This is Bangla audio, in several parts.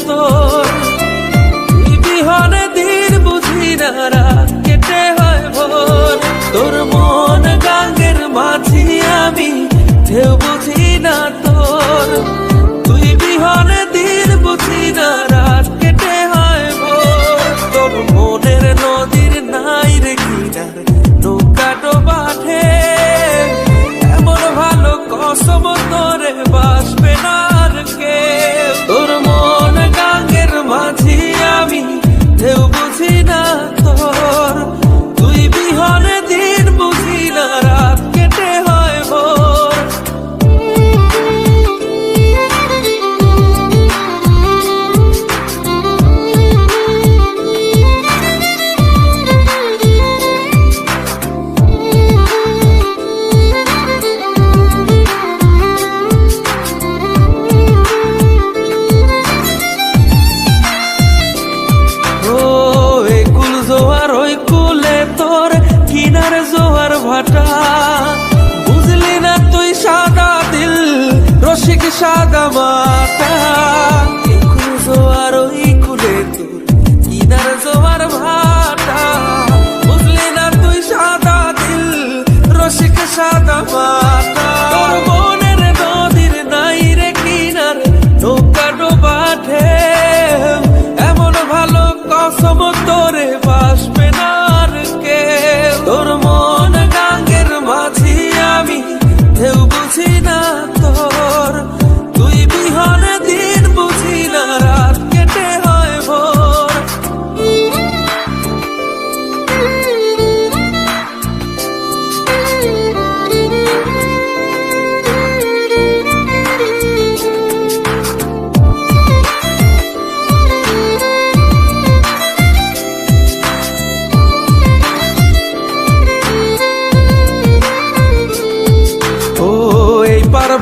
তোর। তুই বিহনে দিন বুঝি না, রাত কেটে হয় ভোর। তোর মন গাঙ্গের মাঝি আমি, ঢেউ বুঝি না তোর। তুই বিহনে দিন বুঝি না, রাত কেটে হয় ভোর। তোর মনের নদীর নাই রে কিনার, নৌকা ডোবা ঢেউ। এমন ভালো কসম তোরে বাসবে না আর কেউ। তোর মন গাঙ্গের মাঝি আমি, ঢেউ বুঝি না তোর। তুই বিহনে দিন বুঝি না, রাত কেটে হয় ভোর। কিনার জোয়ার ভাটা বুঝলি না তুই, সাদা দিল রসিক সাদা মাটা। একুল জোয়ার ওই কুলে তোর, কিনার জোয়ার ভাটা বুঝলি না তুই, সাদা দিল রসিক সাদা মাটা। তোর মনের নদীর নাই রে কিনার, নৌকা ডোবা ঢেউ। এমন ভালো কসম তোরে বাসবে না আর কেউ। তোর মন গাঙ্গের মাঝি আমি, ঢেউ বুঝি না তোর। তুই বিহনে দিন বুঝি না, রাত কেটে হয় ভোর।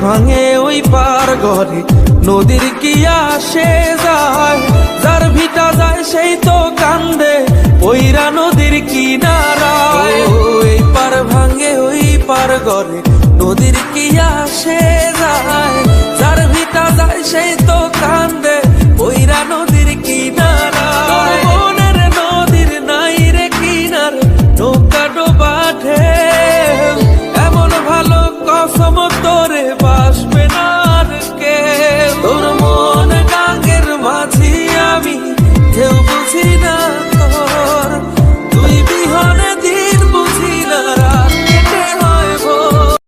ভাঙে ওই পার ঘরে নদীর কি